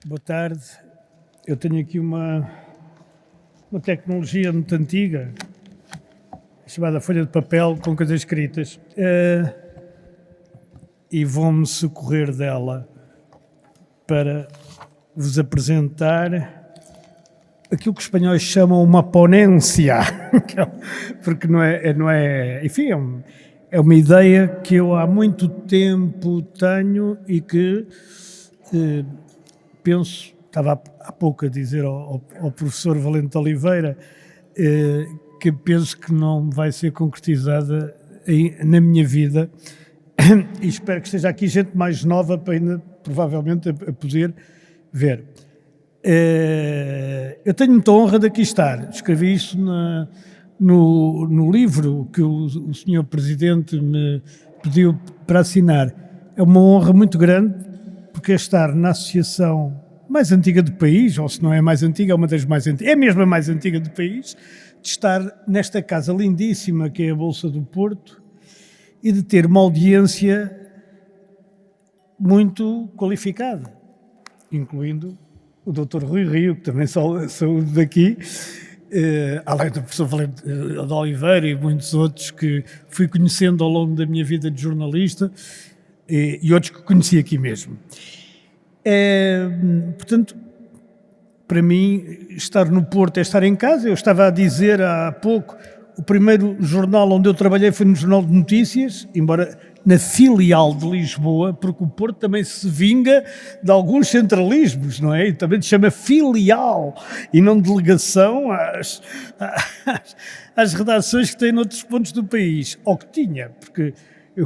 Boa tarde. Eu tenho aqui uma tecnologia muito antiga, chamada folha de papel com coisas escritas, e vou-me socorrer dela para vos apresentar aquilo que os espanhóis chamam uma ponência, porque não é enfim, é uma ideia que eu há muito tempo tenho e que penso, estava há pouco a dizer ao professor Valente Oliveira, que penso que não vai ser concretizada na minha vida, e espero que esteja aqui gente mais nova para ainda, provavelmente, a poder ver. Eu tenho muita honra de aqui estar. Escrevi isso no livro que o senhor Presidente me pediu para assinar. É uma honra muito grande, porque é estar na associação mais antiga do país, ou se não é a mais antiga, é uma das mais antigas, é mesmo a mais antiga do país, de estar nesta casa lindíssima que é a Bolsa do Porto e de ter uma audiência muito qualificada, incluindo o Dr. Rui Rio, que também saúde daqui, além do professor Valente de Oliveira e muitos outros que fui conhecendo ao longo da minha vida de jornalista, e outros que conheci aqui mesmo. Portanto, para mim, estar no Porto é estar em casa. Eu estava a dizer há pouco, o primeiro jornal onde eu trabalhei foi no Jornal de Notícias, embora na filial de Lisboa, porque o Porto também se vinga de alguns centralismos, não é? E também se chama filial e não delegação às redações que têm noutros pontos do país, ou que tinha, porque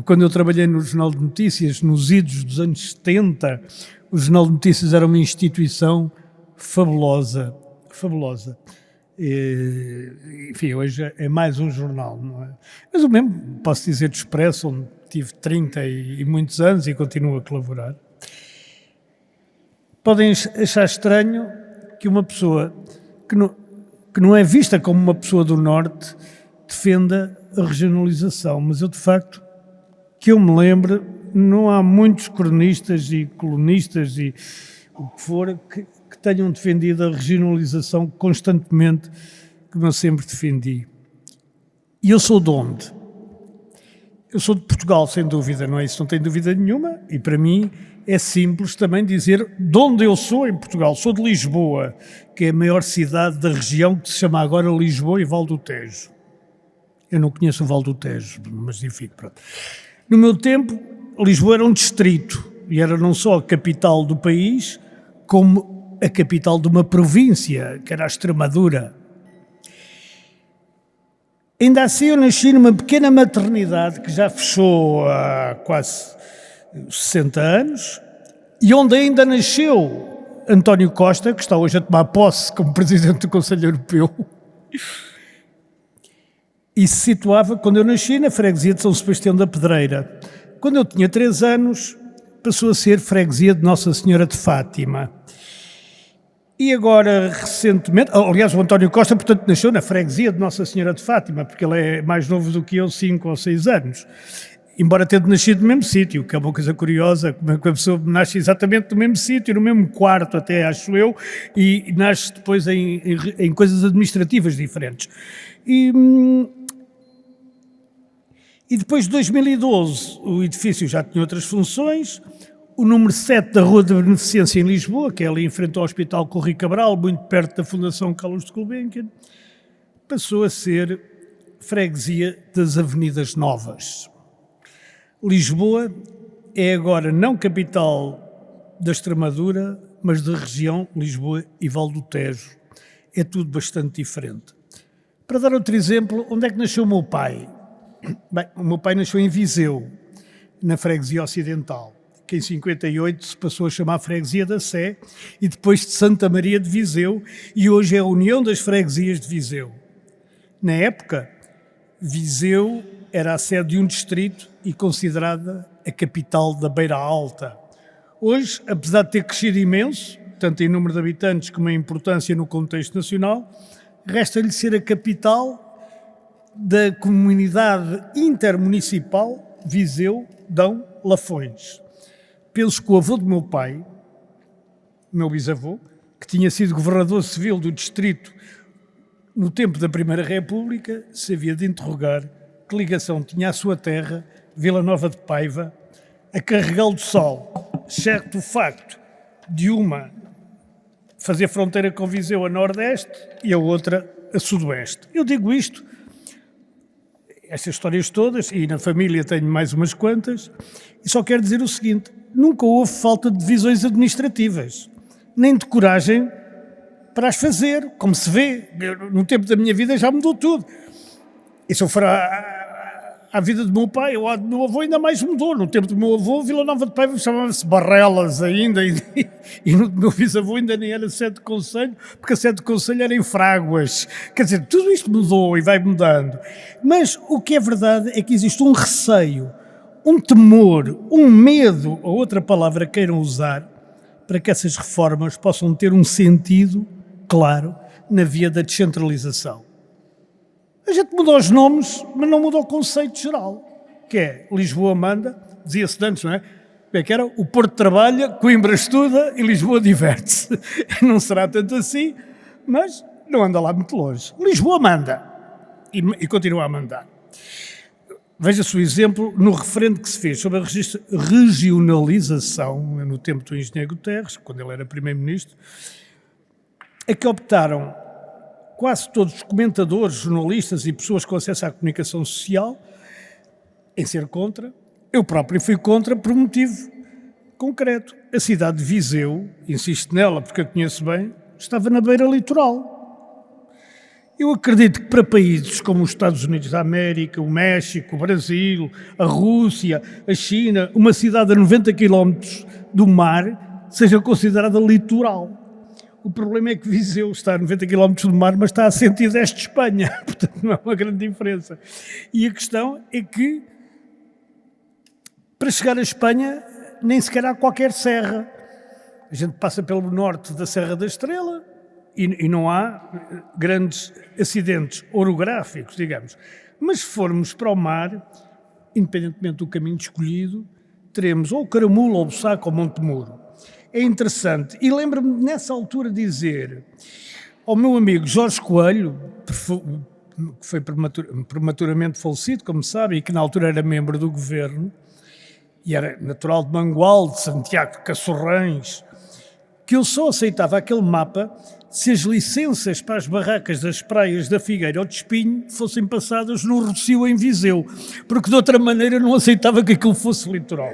quando eu trabalhei no Jornal de Notícias, nos idos dos anos 70, o Jornal de Notícias era uma instituição fabulosa. Enfim, hoje é mais um jornal, não é? Mas eu mesmo posso dizer do Expresso, onde tive 30 e muitos anos e continuo a colaborar. Podem achar estranho que uma pessoa que não é vista como uma pessoa do Norte defenda a regionalização, mas eu, de facto, que eu me lembro, não há muitos cronistas e colunistas e o que for que tenham defendido a regionalização constantemente, como eu sempre defendi. E eu sou de onde? Eu sou de Portugal, sem dúvida, não é isso? Não tenho dúvida nenhuma, e para mim é simples também dizer de onde eu sou em Portugal. Sou de Lisboa, que é a maior cidade da região que se chama agora Lisboa e Val do Tejo. Eu não conheço o Val do Tejo, mas enfim, pronto. No meu tempo, Lisboa era um distrito e era não só a capital do país, como a capital de uma província, que era a Extremadura. Ainda assim, eu nasci numa pequena maternidade que já fechou há quase 60 anos e onde ainda nasceu António Costa, que está hoje a tomar posse como Presidente do Conselho Europeu, e se situava, quando eu nasci, na freguesia de São Sebastião da Pedreira. Quando eu tinha 3 anos, passou a ser freguesia de Nossa Senhora de Fátima. E agora, recentemente, aliás, o António Costa, portanto, nasceu na freguesia de Nossa Senhora de Fátima, porque ele é mais novo do que eu, 5 ou 6 anos. Embora tendo nascido no mesmo sítio, que é uma coisa curiosa, como a pessoa nasce exatamente no mesmo sítio, no mesmo quarto até, acho eu, e nasce depois em coisas administrativas diferentes. E depois de 2012, o edifício já tinha outras funções. O número 7 da Rua da Beneficência em Lisboa, que é ali em frente ao Hospital Correio Cabral, muito perto da Fundação Carlos de Gulbenkian, passou a ser freguesia das Avenidas Novas. Lisboa é agora não capital da Extremadura, mas da região Lisboa e Val do Tejo. É tudo bastante diferente. Para dar outro exemplo, onde é que nasceu o meu pai? Bem, o meu pai nasceu em Viseu, na freguesia ocidental, que em 58 se passou a chamar Freguesia da Sé e depois de Santa Maria de Viseu, e hoje é a União das Freguesias de Viseu. Na época, Viseu era a sede de um distrito e considerada a capital da Beira Alta. Hoje, apesar de ter crescido imenso, tanto em número de habitantes como em importância no contexto nacional, resta-lhe ser a capital da comunidade intermunicipal Viseu-Dão Lafões. Penso que o avô do meu pai, meu bisavô, que tinha sido governador civil do distrito no tempo da Primeira República, se havia de interrogar que ligação tinha a sua terra, Vila Nova de Paiva, a Carregal do Sol, exceto o facto de uma fazer fronteira com Viseu a nordeste e a outra a sudoeste. Eu digo isto, estas histórias todas, e na família tenho mais umas quantas, e só quero dizer o seguinte: nunca houve falta de divisões administrativas, nem de coragem para as fazer, como se vê. No tempo da minha vida já mudou tudo. E se eu for à vida do meu pai ou à do meu avô, ainda mais mudou. No tempo do meu avô, Vila Nova de Paiva chamava-se Barrelas ainda, e no meu bisavô ainda nem era sede de concelho, porque a sede de concelho era em Fráguas. Quer dizer, tudo isto mudou e vai mudando. Mas o que é verdade é que existe um receio, um temor, um medo, ou outra palavra queiram usar, para que essas reformas possam ter um sentido claro na via da descentralização. A gente mudou os nomes, mas não mudou o conceito geral, que é Lisboa manda, dizia-se antes, não é? Como é que era? O Porto trabalha, Coimbra estuda e Lisboa diverte-se. Não será tanto assim, mas não anda lá muito longe. Lisboa manda e continua a mandar. Veja-se o exemplo no referendo que se fez sobre a regionalização, no tempo do engenheiro Guterres, quando ele era primeiro-ministro, a que optaram quase todos os comentadores, jornalistas e pessoas com acesso à comunicação social em ser contra. Eu próprio fui contra por um motivo concreto. A cidade de Viseu, insisto nela porque a conheço bem, estava na beira litoral. Eu acredito que para países como os Estados Unidos da América, o México, o Brasil, a Rússia, a China, uma cidade a 90 km do mar seja considerada litoral. O problema é que Viseu está a 90 km do mar, mas está a 110 de Espanha. Portanto, não é uma grande diferença. E a questão é que, para chegar à Espanha, nem sequer há qualquer serra. A gente passa pelo norte da Serra da Estrela e não há grandes acidentes orográficos, digamos. Mas se formos para o mar, independentemente do caminho escolhido, teremos ou o Caramulo, ou o Bussaco, ou Montemuro. É interessante, e lembro-me nessa altura dizer ao meu amigo Jorge Coelho, que foi prematuramente falecido, como sabem, e que na altura era membro do governo, e era natural de Mangualde, de Santiago de Cassorrães, que eu só aceitava aquele mapa se as licenças para as barracas das praias da Figueira ou de Espinho fossem passadas no Rossio em Viseu, porque de outra maneira não aceitava que aquilo fosse litoral.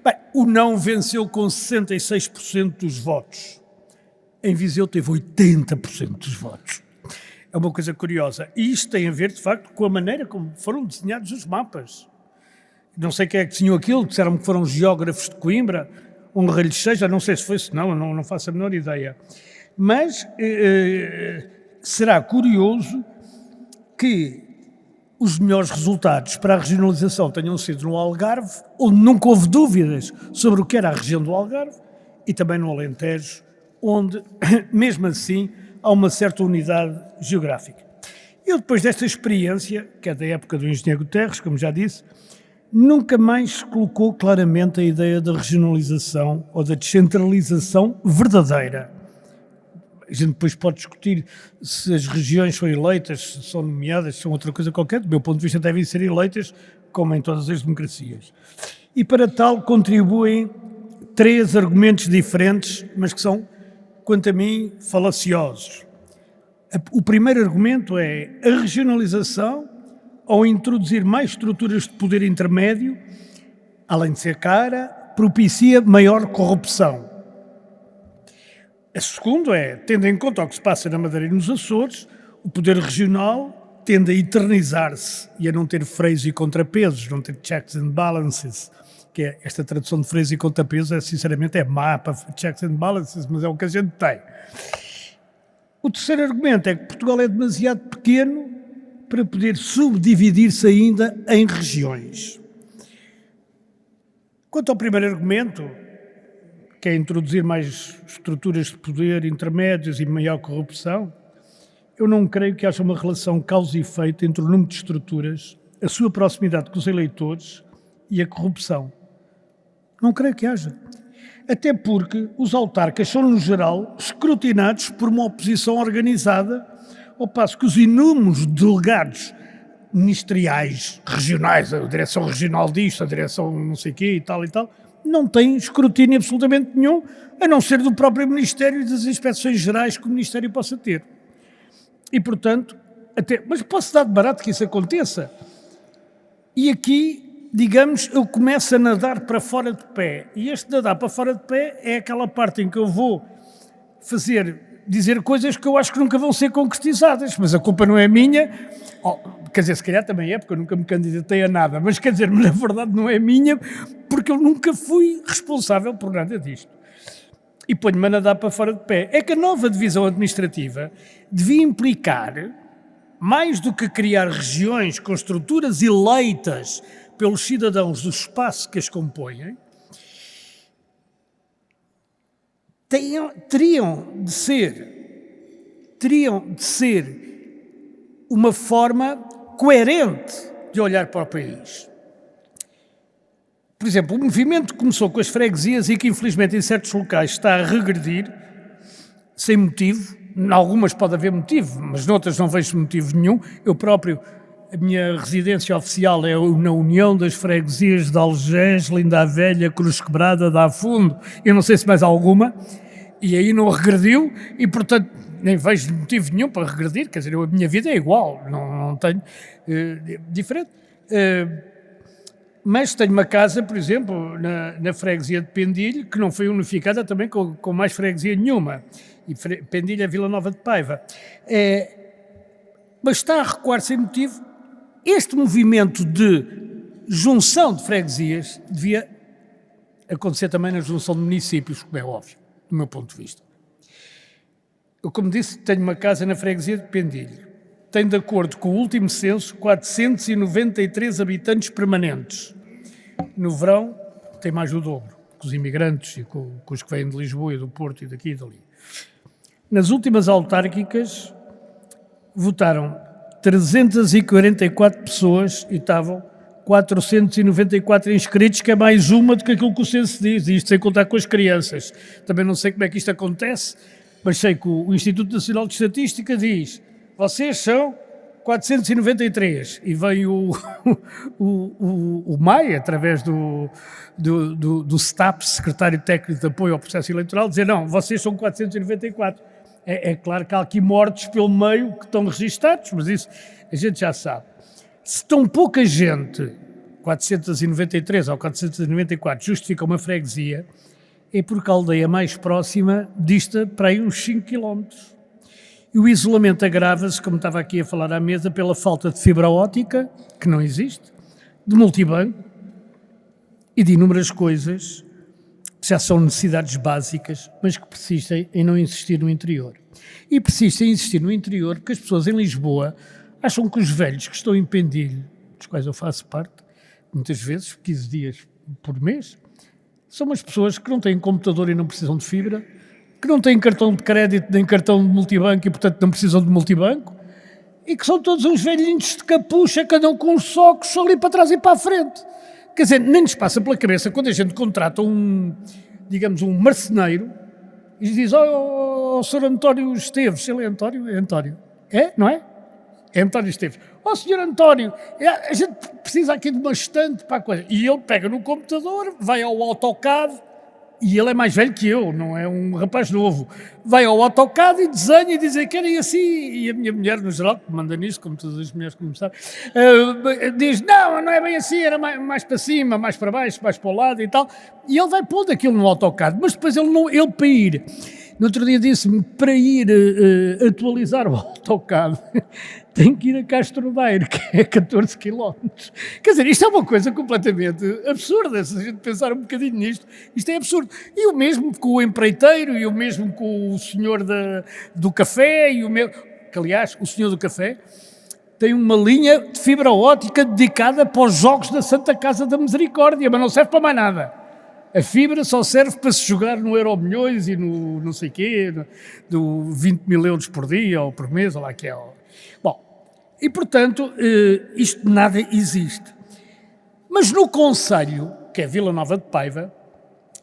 Bem, o não venceu com 66% dos votos. Em Viseu teve 80% dos votos. É uma coisa curiosa. E isto tem a ver, de facto, com a maneira como foram desenhados os mapas. Não sei quem é que desenhou aquilo, disseram-me que foram geógrafos de Coimbra, honra lhes seja, não sei se foi, se não faço a menor ideia. Mas será curioso que os melhores resultados para a regionalização tenham sido no Algarve, onde nunca houve dúvidas sobre o que era a região do Algarve, e também no Alentejo, onde, mesmo assim, há uma certa unidade geográfica. Eu, depois desta experiência, que é da época do engenheiro Guterres, como já disse, nunca mais colocou claramente a ideia da regionalização ou da descentralização verdadeira. A gente depois pode discutir se as regiões são eleitas, se são nomeadas, se são outra coisa qualquer. Do meu ponto de vista, devem ser eleitas, como em todas as democracias. E para tal contribuem 3 argumentos diferentes, mas que são, quanto a mim, falaciosos. O primeiro argumento é a regionalização, ao introduzir mais estruturas de poder intermédio, além de ser cara, propicia maior corrupção. A segunda é, tendo em conta o que se passa na Madeira e nos Açores, o poder regional tende a eternizar-se e a não ter freios e contrapesos, não ter checks and balances, que é esta tradução de freios e contrapesos, sinceramente é mapa, checks and balances, mas é o que a gente tem. O terceiro argumento é que Portugal é demasiado pequeno para poder subdividir-se ainda em regiões. Quanto ao primeiro argumento, que é introduzir mais estruturas de poder intermédios e maior corrupção, eu não creio que haja uma relação causa e efeito entre o número de estruturas, a sua proximidade com os eleitores e a corrupção. Não creio que haja. Até porque os autarcas são, no geral, escrutinados por uma oposição organizada, ao passo que os inúmeros delegados ministeriais, regionais, a direção regional disto, a direção não sei quê e tal, não têm escrutínio absolutamente nenhum, a não ser do próprio Ministério e das inspeções gerais que o Ministério possa ter. E, portanto, mas posso dar de barato que isso aconteça. E aqui, digamos, eu começo a nadar para fora de pé. E este nadar para fora de pé é aquela parte em que eu vou dizer coisas que eu acho que nunca vão ser concretizadas, mas a culpa não é minha. Quer dizer, se calhar também é, porque eu nunca me candidatei a nada, mas quer dizer, na verdade não é minha, porque eu nunca fui responsável por nada disto. E ponho-me a nadar para fora de pé. É que a nova divisão administrativa devia implicar, mais do que criar regiões com estruturas eleitas pelos cidadãos do espaço que as compõem, teriam de ser uma forma coerente de olhar para o país. Por exemplo, o movimento que começou com as freguesias e que infelizmente em certos locais está a regredir, sem motivo. Em algumas pode haver motivo, mas noutras não vejo motivo nenhum. Eu próprio, a minha residência oficial é na União das Freguesias de Algés, Linda a Velha, Cruz Quebrada, Dá Fundo, eu não sei se mais alguma, e aí não regrediu e, portanto, nem vejo motivo nenhum para regredir. Quer dizer, a minha vida é igual, não tenho diferente. Mas tenho uma casa, por exemplo, na freguesia de Pendilho, que não foi unificada também com mais freguesia nenhuma. E Pendilho é Vila Nova de Paiva. Mas está a recuar sem motivo. Este movimento de junção de freguesias devia acontecer também na junção de municípios, como é óbvio, do meu ponto de vista. Eu, como disse, tenho uma casa na freguesia de Pendilho. Tem, de acordo com o último censo, 493 habitantes permanentes. No verão, tem mais do dobro, com os imigrantes e com os que vêm de Lisboa e do Porto e daqui e dali. Nas últimas autárquicas, votaram 344 pessoas e estavam 494 inscritos, que é mais uma do que aquilo que o censo diz, isto sem contar com as crianças. Também não sei como é que isto acontece, mas sei que o Instituto Nacional de Estatística diz: vocês são 493, e vem o MAI, através do STAP, Secretário Técnico de Apoio ao Processo Eleitoral, dizer: não, vocês são 494. É claro que há aqui mortos pelo meio que estão registados, mas isso a gente já sabe. Se tão pouca gente, 493 ou 494, justifica uma freguesia, é porque a aldeia mais próxima dista para aí uns 5 km. E o isolamento agrava-se, como estava aqui a falar à mesa, pela falta de fibra óptica, que não existe, de multibanco e de inúmeras coisas que já são necessidades básicas, mas que persistem em não existir no interior. E persistem em existir no interior porque as pessoas em Lisboa acham que os velhos que estão em Pendilho, dos quais eu faço parte, muitas vezes, 15 dias por mês, são umas pessoas que não têm computador e não precisam de fibra, que não têm cartão de crédito nem cartão de multibanco e, portanto, não precisam de multibanco, e que são todos uns velhinhos de capucha, cada um com os socos ali para trás e para a frente. Quer dizer, nem nos passa pela cabeça quando a gente contrata um marceneiro e diz: oh, Sr. António Esteves, ele é António? É António. É? Não é? É António Esteves. Oh, Sr. António, a gente precisa aqui de uma estante para a coisa. E ele pega no computador, vai ao AutoCAD, e ele é mais velho que eu, não é um rapaz novo. Vai ao AutoCAD e desenha e diz: querem assim. E a minha mulher, no geral, que manda nisso, como todas as mulheres começaram, diz: não é bem assim, era mais para cima, mais para baixo, mais para o lado e tal. E ele vai pondo aquilo no AutoCAD, mas depois ele para ir, no outro dia disse-me, para ir atualizar o AutoCAD, tem que ir a Castro Daire, que é 14 km. Quer dizer, isto é uma coisa completamente absurda, se a gente pensar um bocadinho nisto, isto é absurdo. E o mesmo com o empreiteiro, e o mesmo com o senhor do café, que aliás, o senhor do café tem uma linha de fibra óptica dedicada para os jogos da Santa Casa da Misericórdia, mas não serve para mais nada. A fibra só serve para se jogar no Euromilhões e no não sei quê, do 20 mil euros por dia ou por mês, ou lá que é. Bom, e portanto, isto nada existe. Mas no concelho, que é Vila Nova de Paiva,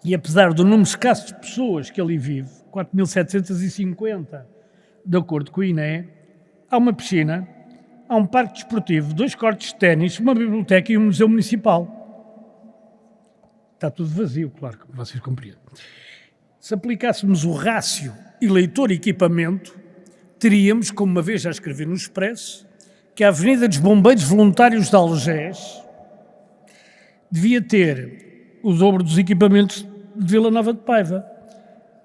E apesar do número escasso de pessoas que ali vive, 4.750, de acordo com o INE, há uma piscina, há um parque desportivo, 2 cortes de ténis, uma biblioteca e um museu municipal. Está tudo vazio, claro, como vocês compreendem. Se aplicássemos o rácio eleitor-equipamento, teríamos, como uma vez já escrevi no Expresso, que a Avenida dos Bombeiros Voluntários de Algés devia ter o dobro dos equipamentos de Vila Nova de Paiva.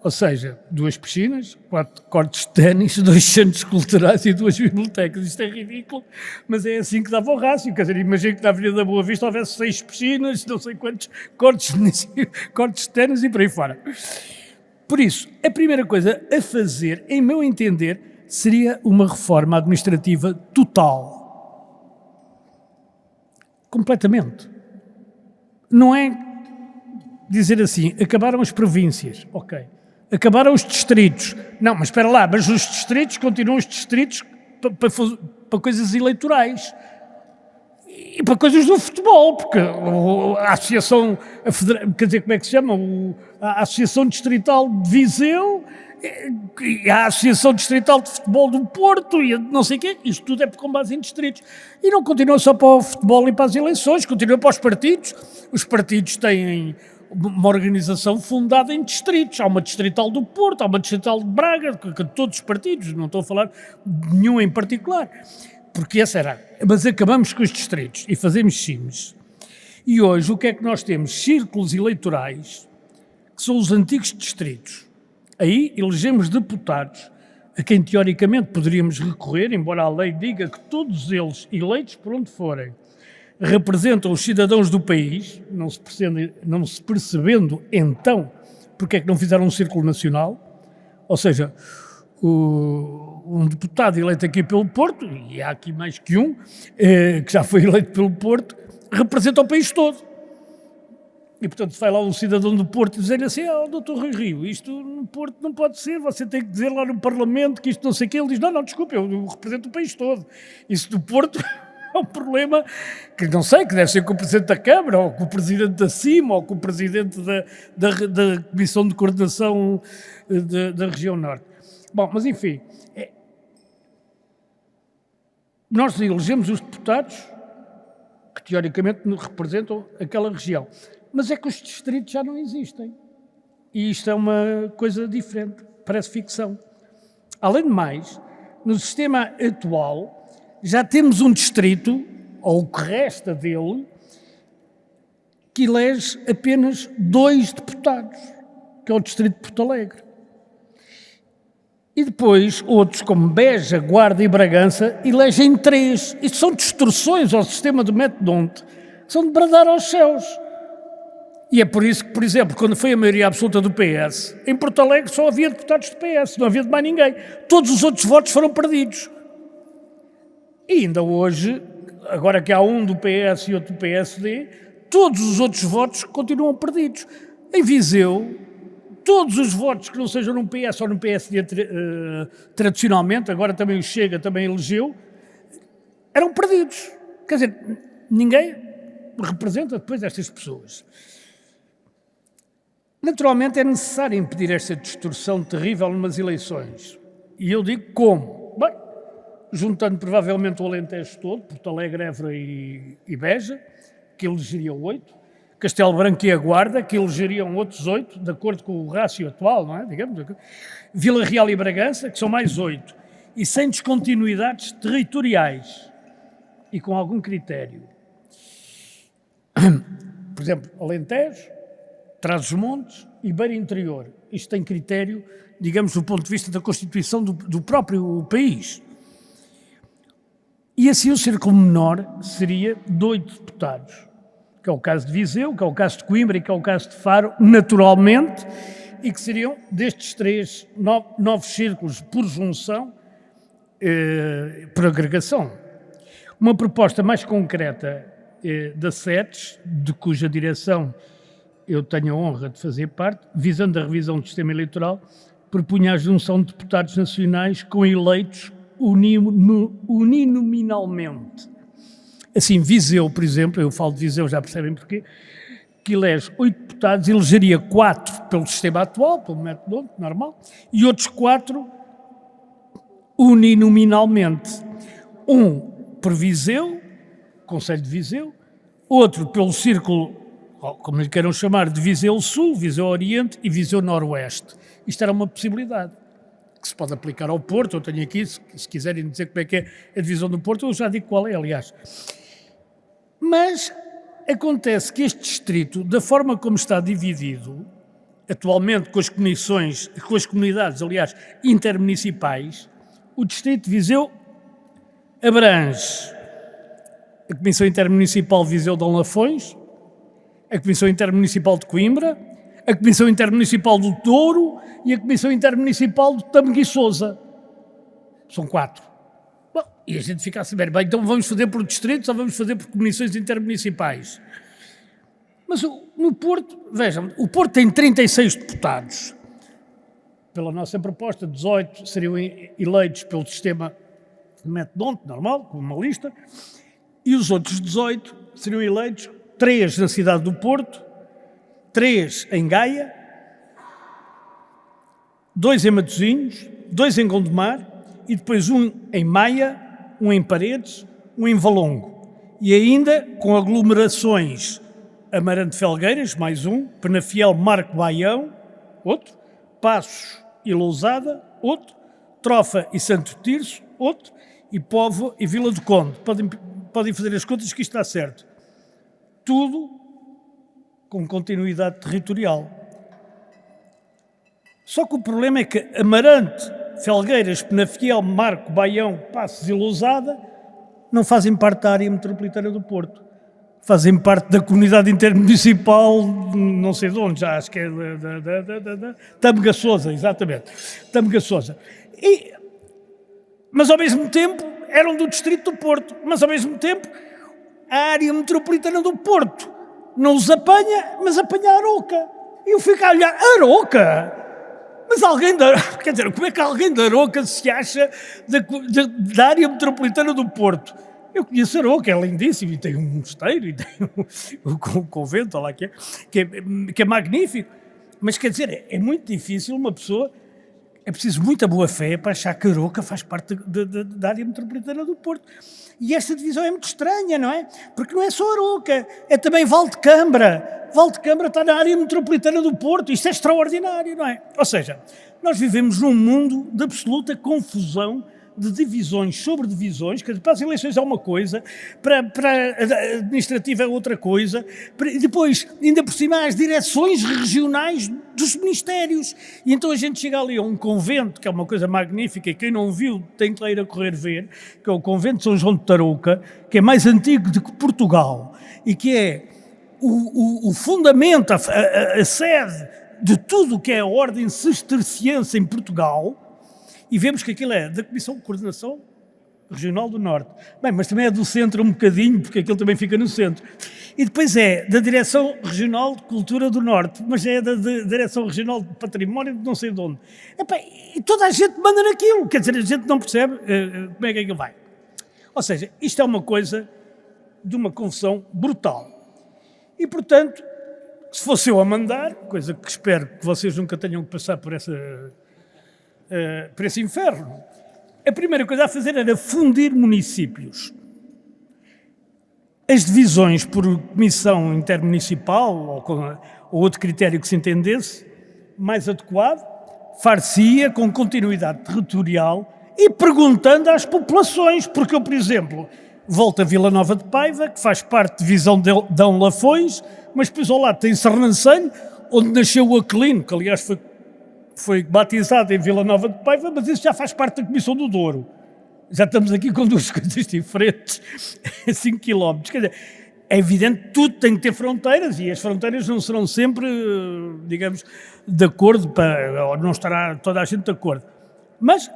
Ou seja, 2 piscinas, 4 cortes de ténis, 2 centros culturais e 2 bibliotecas. Isto é ridículo, mas é assim que dava o rácio. Quer dizer, imagina que na Avenida da Boa Vista houvesse 6 piscinas, não sei quantos cortes de ténis e por aí fora. Por isso, a primeira coisa a fazer, em meu entender, seria uma reforma administrativa total. Completamente. Não é dizer assim, acabaram as províncias, ok. Acabaram os distritos. Não, mas espera lá, mas os distritos continuam os distritos para coisas eleitorais. E para coisas do futebol, porque a Associação, quer dizer, como é que se chama? A Associação Distrital de Viseu, e a Associação Distrital de Futebol do Porto, e não sei o quê, isto tudo é com base em distritos. E não continua só para o futebol e para as eleições, continua para os partidos. Os partidos têm uma organização fundada em distritos. Há uma distrital do Porto, há uma distrital de Braga, de todos os partidos, não estou a falar de nenhum em particular. Porque essa era. Mas acabamos com os distritos e fazemos CIMs. E hoje o que é que nós temos? Círculos eleitorais, que são os antigos distritos. Aí elegemos deputados, a quem teoricamente poderíamos recorrer, embora a lei diga que todos eles, eleitos por onde forem, representam os cidadãos do país, não se percebendo então porque é que não fizeram um círculo nacional, ou seja, um deputado eleito aqui pelo Porto, e há aqui mais que um, que já foi eleito pelo Porto, representa o país todo. E, portanto, vai lá um cidadão do Porto e dizer-lhe assim, doutor Rui Rio, isto no Porto não pode ser, você tem que dizer lá no Parlamento que isto não sei o quê. Ele diz, não, desculpe, eu represento o país todo. Isso do Porto é um problema que não sei, que deve ser com o Presidente da Câmara, ou com o Presidente da CIMA, ou com o Presidente da Comissão de Coordenação da Região Norte. Bom, mas enfim, nós elegemos os deputados que teoricamente representam aquela região, mas é que os distritos já não existem. E isto é uma coisa diferente, parece ficção. Além de mais, no sistema atual, já temos um distrito, ou o que resta dele, que elege apenas 2 deputados, que é o distrito de Porto Alegre. E depois, outros como Beja, Guarda e Bragança, elegem 3. Isto são distorções ao sistema do Metodonte, que são de bradar aos céus. E é por isso que, por exemplo, quando foi a maioria absoluta do PS, em Porto Alegre só havia deputados do PS, não havia de mais ninguém. Todos os outros votos foram perdidos. E ainda hoje, agora que há um do PS e outro do PSD, todos os outros votos continuam perdidos. Em Viseu, todos os votos que não sejam no PS ou no PSD tradicionalmente, agora também o Chega também elegeu, eram perdidos. Quer dizer, ninguém representa depois estas pessoas. Naturalmente é necessário impedir esta distorção terrível numas eleições. E eu digo como? Bem, juntando provavelmente o Alentejo todo, Porto Alegre, Évora e Beja, que elegeriam 8, Castelo Branco e a Guarda, que elegeriam outros 8, de acordo com o rácio atual, não é? Digamos, Vila Real e Bragança, que são mais 8, e sem descontinuidades territoriais e com algum critério. Por exemplo, Alentejo, Trás-os-Montes e Beira Interior. Isto tem critério, digamos, do ponto de vista da Constituição do próprio país. E assim o círculo menor seria de 8 deputados, que é o caso de Viseu, que é o caso de Coimbra e que é o caso de Faro, naturalmente, e que seriam destes 3 novos círculos por junção, por agregação. Uma proposta mais concreta da SETES, de cuja direção eu tenho a honra de fazer parte, visando a revisão do sistema eleitoral, propunha a junção de deputados nacionais com eleitos uninominalmente. Assim, Viseu, por exemplo, eu falo de Viseu, já percebem porquê, que elege 8 deputados, elegeria 4 pelo sistema atual, pelo método normal, e outros 4 uninominalmente. Um por Viseu, Conselho de Viseu, outro pelo círculo, como lhe queiram chamar, de Viseu Sul, Viseu Oriente e Viseu Noroeste. Isto era uma possibilidade que se pode aplicar ao Porto. Eu tenho aqui, se quiserem dizer como é que é a divisão do Porto, eu já digo qual é, aliás. Mas acontece que este distrito, da forma como está dividido, atualmente com as comissões, com as comunidades, aliás, intermunicipais, o distrito de Viseu abrange a Comissão Intermunicipal de Viseu de Lafões, a Comissão Intermunicipal de Coimbra, a Comissão Intermunicipal do Douro e a Comissão Intermunicipal de Tâmega e Sousa. São 4. Bom, e a gente fica a saber, bem, então vamos fazer por distritos ou vamos fazer por comissões intermunicipais? Mas no Porto, vejam, o Porto tem 36 deputados. Pela nossa proposta, 18 seriam eleitos pelo sistema de método normal, com uma lista, e os outros 18 seriam eleitos, 3 na cidade do Porto, 3 em Gaia, 2 em Matosinhos, 2 em Gondomar e depois um em Maia, um em Paredes, um em Valongo. E ainda com aglomerações Amarante Felgueiras, mais um, Penafiel Marco Baião, outro, Passos e Lousada, outro, Trofa e Santo Tirso, outro, e Póvoa e Vila do Conde. Podem fazer as contas que isto está certo. Tudo com continuidade territorial. Só que o problema é que Amarante, Felgueiras, Penafiel, Marco, Baião, Passos e Lousada não fazem parte da área metropolitana do Porto. Fazem parte da comunidade intermunicipal, não sei de onde, já acho que é da Tâmega Sousa, exatamente. Tâmega Sousa. Mas ao mesmo tempo eram do distrito do Porto, mas ao mesmo tempo a área metropolitana do Porto não os apanha, mas apanha a Aroca. E eu fico a olhar, Aroca? Mas alguém da... Quer dizer, como é que alguém da Aroca se acha da área metropolitana do Porto? Eu conheço Aroca, é lindíssimo, e tem um mosteiro, e tem um convento, lá que é magnífico. Mas quer dizer, é muito difícil uma pessoa... É preciso muita boa fé para achar que Aroca faz parte da área metropolitana do Porto. E esta divisão é muito estranha, não é? Porque não é só Aroca, é também Valdecambra. Valdecambra está na área metropolitana do Porto. Isto é extraordinário, não é? Ou seja, nós vivemos num mundo de absoluta confusão, de divisões sobre divisões, que para as eleições é uma coisa, para a administrativa é outra coisa, e depois, ainda por cima, as direções regionais dos ministérios. E então a gente chega ali a um convento, que é uma coisa magnífica, e quem não viu tem que ir a correr ver, que é o convento de São João de Tarouca, que é mais antigo do que Portugal, e que é o fundamento, a sede de tudo o que é a ordem cisterciense em Portugal. E vemos que aquilo é da Comissão de Coordenação Regional do Norte. Bem, mas também é do centro um bocadinho, porque aquilo também fica no centro. E depois é da Direção Regional de Cultura do Norte, mas é da Direção Regional de Património de não sei de onde. E toda a gente manda naquilo, quer dizer, a gente não percebe como é que aquilo vai. Ou seja, isto é uma coisa de uma confusão brutal. E, portanto, se fosse eu a mandar, coisa que espero que vocês nunca tenham que passar por esse inferno, a primeira coisa a fazer era fundir municípios. As divisões por comissão intermunicipal ou outro critério que se entendesse mais adequado, far-se-ia com continuidade territorial e perguntando às populações, porque eu, por exemplo, volto a Vila Nova de Paiva, que faz parte de divisão de Dão Lafões, mas depois ao lado tem Sernancelho, onde nasceu o Aquilino, que aliás foi batizado em Vila Nova de Paiva, mas isso já faz parte da Comissão do Douro. Já estamos aqui com duas coisas diferentes, 5 km. Quer dizer, é evidente que tudo tem que ter fronteiras e as fronteiras não serão sempre, digamos, de acordo, ou não estará toda a gente de acordo. Mas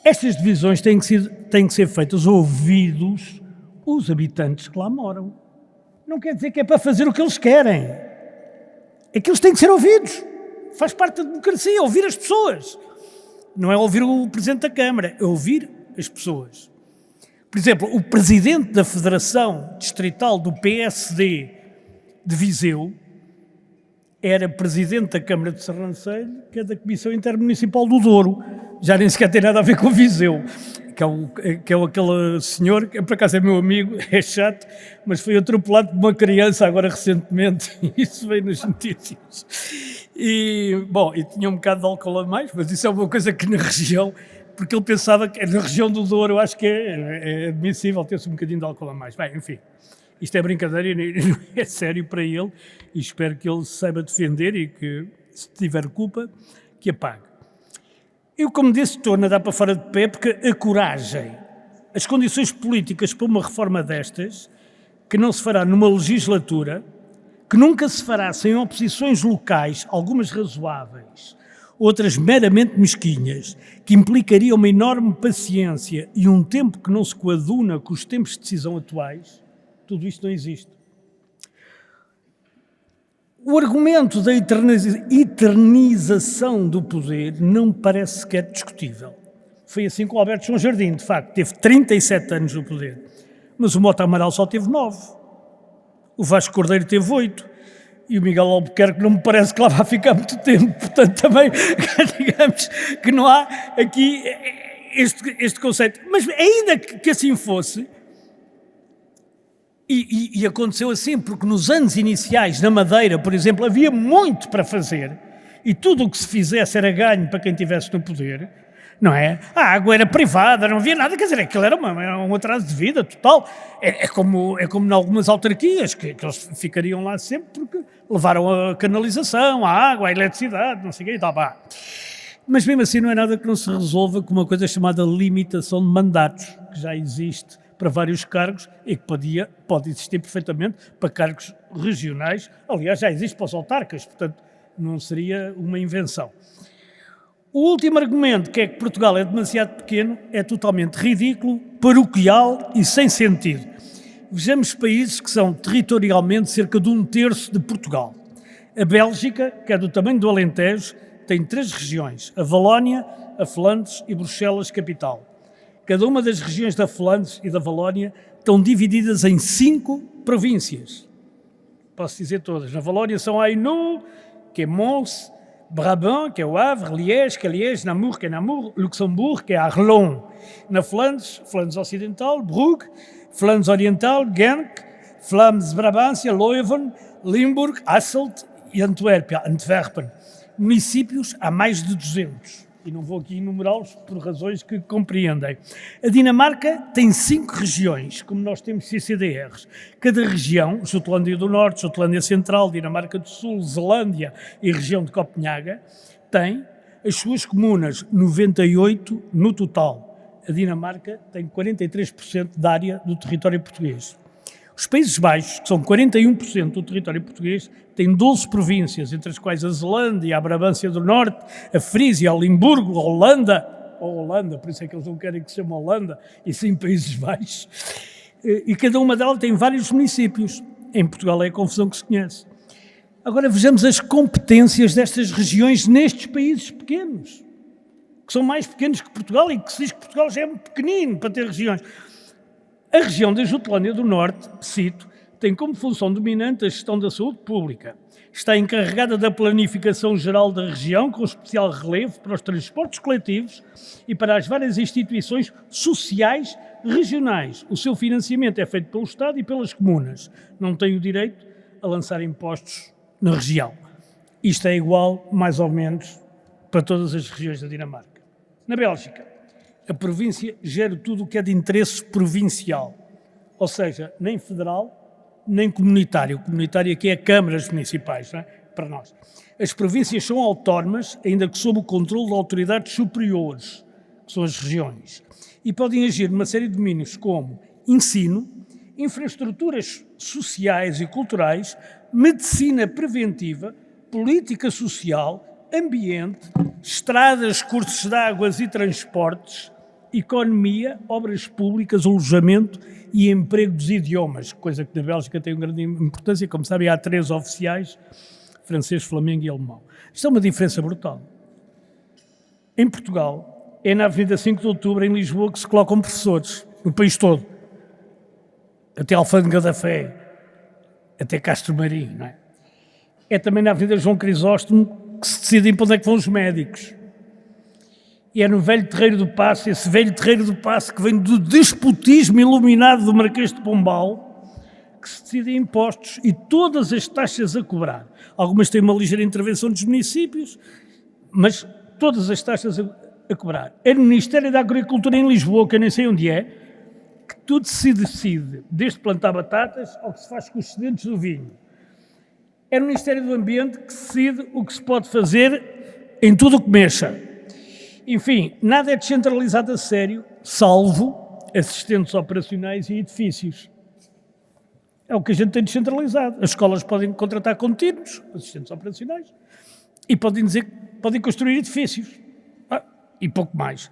estas divisões têm que ser feitas ouvidos os habitantes que lá moram. Não quer dizer que é para fazer o que eles querem. É que eles têm que ser ouvidos. Faz parte da democracia, ouvir as pessoas. Não é ouvir o Presidente da Câmara, é ouvir as pessoas. Por exemplo, o Presidente da Federação Distrital do PSD de Viseu, era presidente da Câmara de Sernancelho, que é da Comissão Intermunicipal do Douro. Já nem sequer tem nada a ver com Viseu, que é aquele senhor, que por acaso é meu amigo, é chato, mas foi atropelado por uma criança agora recentemente, isso veio nas notícias. E tinha um bocado de álcool a mais, mas isso é uma coisa que na região, porque ele pensava que na região do Douro, eu acho que é admissível ter-se um bocadinho de álcool a mais. Bem, enfim, isto é brincadeira e não é sério para ele, e espero que ele se saiba defender e que, se tiver culpa, que a pague. Eu, como disse, estou a nadar para fora de pé porque a coragem, as condições políticas para uma reforma destas, que não se fará numa legislatura, que nunca se fará sem oposições locais, algumas razoáveis, outras meramente mesquinhas, que implicaria uma enorme paciência e um tempo que não se coaduna com os tempos de decisão atuais, tudo isto não existe. O argumento da eternização do poder não me parece sequer discutível. Foi assim com o Alberto João Jardim, de facto, teve 37 anos no poder, mas o Mota Amaral só teve 9. O Vasco Cordeiro teve 8 e o Miguel Albuquerque não me parece que lá vai ficar muito tempo, portanto também digamos que não há aqui este conceito. Mas ainda que assim fosse, e aconteceu assim, porque nos anos iniciais, na Madeira, por exemplo, havia muito para fazer e tudo o que se fizesse era ganho para quem estivesse no poder, não é? A água era privada, não havia nada, quer dizer, aquilo era um atraso de vida total. É como em algumas autarquias, que eles ficariam lá sempre porque levaram a canalização, a água, a eletricidade, não sei o quê e tal, pá. Mas mesmo assim não é nada que não se resolva com uma coisa chamada limitação de mandatos, que já existe para vários cargos e que pode existir perfeitamente para cargos regionais. Aliás, já existe para os autarcas, portanto, não seria uma invenção. O último argumento, que é que Portugal é demasiado pequeno, é totalmente ridículo, paroquial e sem sentido. Vejamos países que são territorialmente cerca de 1/3 de Portugal. A Bélgica, que é do tamanho do Alentejo, tem 3 regiões, a Valónia, a Flandres e Bruxelas capital. Cada uma das regiões da Flandres e da Valónia estão divididas em 5 províncias. Posso dizer todas. Na Valónia são Hainaut, que é Mons, Brabant, que é o Havre, Liège, que é Liège, Namur, que é Namur, Luxemburgo, que é Arlon. Na Flandres, Flandres Ocidental, Brugge, Flandres Oriental, Genk, Flandres Brabância, Leuven, Limburg, Hasselt e Antwerpen. Municípios há mais de 200. E não vou aqui enumerá-los por razões que compreendem. A Dinamarca tem 5 regiões, como nós temos CCDRs. Cada região, Jutlândia do Norte, Jutlândia Central, Dinamarca do Sul, Zelândia e região de Copenhaga, tem as suas comunas, 98 no total. A Dinamarca tem 43% da área do território português. Os Países Baixos, que são 41% do território português, têm 12 províncias, entre as quais a Zelândia, a Brabância do Norte, a Frísia, a Limburgo, a Holanda, por isso é que eles não querem que se chame Holanda, e sim Países Baixos, e cada uma delas tem vários municípios. Em Portugal é a confusão que se conhece. Agora vejamos as competências destas regiões nestes países pequenos, que são mais pequenos que Portugal e que se diz que Portugal já é muito pequenino para ter regiões. A região da Jutlândia do Norte, cito, tem como função dominante a gestão da saúde pública. Está encarregada da planificação geral da região, com especial relevo para os transportes coletivos e para as várias instituições sociais regionais. O seu financiamento é feito pelo Estado e pelas comunas. Não tem o direito a lançar impostos na região. Isto é igual, mais ou menos, para todas as regiões da Dinamarca. Na Bélgica, a província gera tudo o que é de interesse provincial, ou seja, nem federal, nem comunitário. Comunitário aqui é câmaras municipais, não é? Para nós. As províncias são autónomas, ainda que sob o controle de autoridades superiores, que são as regiões, e podem agir numa série de domínios como ensino, infraestruturas sociais e culturais, medicina preventiva, política social, ambiente, estradas, cursos de águas e transportes, economia, obras públicas, alojamento e emprego dos idiomas, coisa que na Bélgica tem uma grande importância. Como sabem, há 3 oficiais, francês, flamengo e alemão. Isto é uma diferença brutal. Em Portugal, é na Avenida 5 de Outubro, em Lisboa, que se colocam professores, no país todo. Até a Alfândega da Fé. até Castro Marinho, não é? É também na Avenida João Crisóstomo que se decidem para onde é que vão os médicos. E é no velho Terreiro do Paço, esse velho Terreiro do Paço que vem do despotismo iluminado do Marquês de Pombal, que se decidem impostos e todas as taxas a cobrar. Algumas têm uma ligeira intervenção dos municípios, mas todas as taxas a cobrar. É no Ministério da Agricultura em Lisboa, que eu nem sei onde é, que tudo se decide, desde plantar batatas ao que se faz com os excedentes do vinho. É no Ministério do Ambiente que se decide o que se pode fazer em tudo o que mexa. Enfim, nada é descentralizado a sério, salvo assistentes operacionais e edifícios. É o que a gente tem descentralizado. As escolas podem contratar contínuos, assistentes operacionais, e podem dizer que podem construir edifícios. E pouco mais.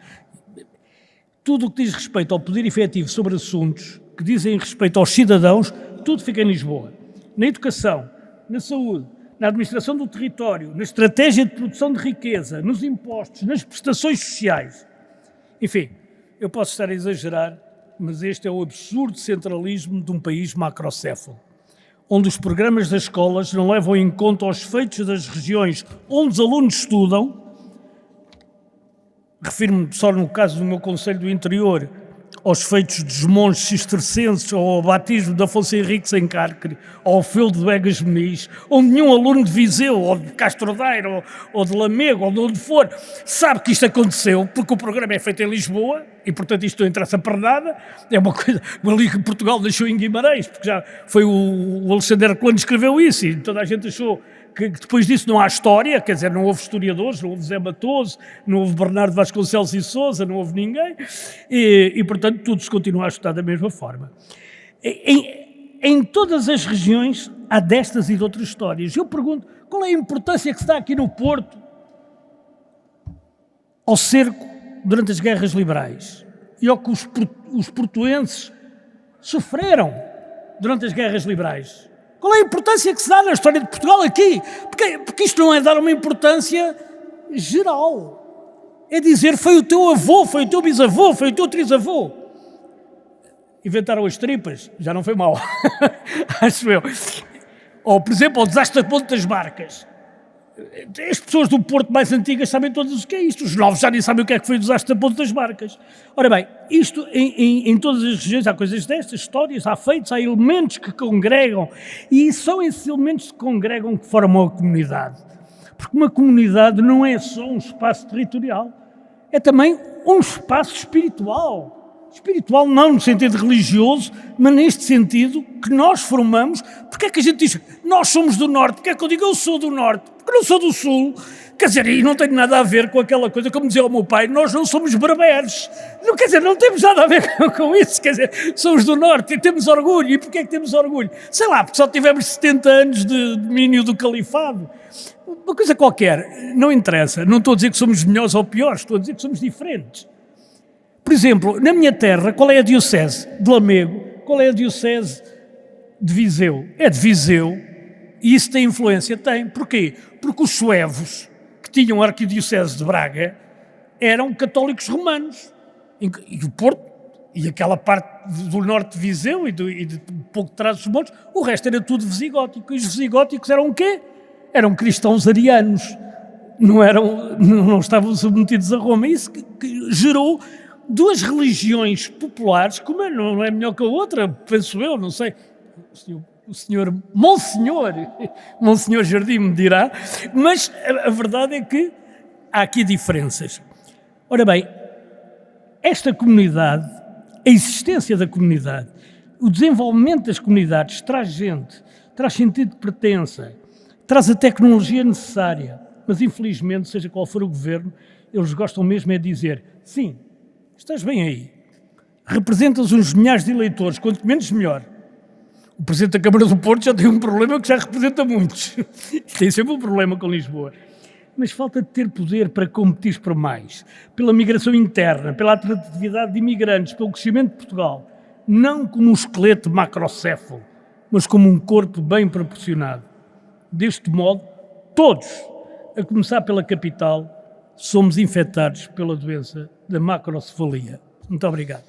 Tudo o que diz respeito ao poder efetivo sobre assuntos que dizem respeito aos cidadãos, tudo fica em Lisboa. Na educação, na saúde, na administração do território, na estratégia de produção de riqueza, nos impostos, nas prestações sociais. Enfim, eu posso estar a exagerar, mas este é o absurdo centralismo de um país macrocéfalo, onde os programas das escolas não levam em conta os feitos das regiões onde os alunos estudam. Refiro-me só no caso do meu Conselho do Interior, aos feitos dos monges cistercenses, ou ao batismo de Afonso Henriques em Carcre, ou ao feudo de Begas Meniz, onde nenhum aluno de Viseu, ou de Castro Daire, ou de Lamego, ou de onde for, sabe que isto aconteceu, porque o programa é feito em Lisboa, e portanto isto não interessa para nada, é uma coisa, ali que Portugal nasceu em Guimarães, porque já foi o Alexandre Herculano que escreveu isso, e toda a gente achou que depois disso não há história, quer dizer, não houve historiadores, não houve Zé Matoso, não houve Bernardo Vasconcelos e Sousa, não houve ninguém, e portanto tudo se continua a estudar da mesma forma. Em todas as regiões há destas e de outras histórias. Eu pergunto, qual é a importância que se dá aqui no Porto ao cerco durante as guerras liberais e ao que os portuenses sofreram durante as guerras liberais? Qual é a importância que se dá na história de Portugal aqui? Porque isto não é dar uma importância geral. É dizer, foi o teu avô, foi o teu bisavô, foi o teu trisavô. Inventaram as tripas, já não foi mal, acho eu. Ou, por exemplo, o desastre da Ponte das Barcas. As pessoas do Porto mais antigas sabem todas o que é isto. Os novos já nem sabem o que é que foi o desastre da Ponte das Barcas. Ora bem, isto em todas as regiões há coisas destas, histórias, há feitos, há elementos que congregam. E são esses elementos que congregam que formam a comunidade. Porque uma comunidade não é só um espaço territorial, é também um espaço espiritual. Espiritual não no sentido religioso, mas neste sentido que nós formamos. Porque é que a gente diz, nós somos do Norte? Porque é que eu digo, eu sou do Norte? Porque não sou do Sul. Quer dizer, e não tem nada a ver com aquela coisa, como dizia o meu pai, nós não somos berberes. Não, quer dizer, não temos nada a ver com isso. Quer dizer, somos do Norte e temos orgulho. E porquê é que temos orgulho? Sei lá, porque só tivemos 70 anos de domínio do califado. Uma coisa qualquer, não interessa. Não estou a dizer que somos melhores ou piores, estou a dizer que somos diferentes. Por exemplo, na minha terra, qual é a diocese de Lamego? Qual é a diocese de Viseu? É de Viseu, e isso tem influência? Tem. Porquê? Porque os suevos, que tinham a arquidiocese de Braga, eram católicos romanos. E o Porto, e aquela parte do norte de Viseu e de pouco de trás dos montes, o resto era tudo visigótico. E os visigóticos eram o quê? Eram cristãos arianos. Não estavam submetidos a Roma. Isso que gerou duas religiões populares, como não é melhor que a outra, penso eu, não sei, o senhor Monsenhor Jardim me dirá, mas a verdade é que há aqui diferenças. Ora bem, esta comunidade, a existência da comunidade, o desenvolvimento das comunidades traz gente, traz sentido de pertença, traz a tecnologia necessária, mas infelizmente, seja qual for o governo, eles gostam mesmo é de dizer, sim, estás bem aí, representas uns milhares de eleitores, quanto menos melhor. O Presidente da Câmara do Porto já tem um problema que já representa muitos. Tem sempre um problema com Lisboa. Mas falta de ter poder para competir por mais, pela migração interna, pela atratividade de imigrantes, pelo crescimento de Portugal, não como um esqueleto macrocéfalo, mas como um corpo bem proporcionado. Deste modo, todos, a começar pela capital, somos infectados pela doença da macrocefalia. Muito obrigado.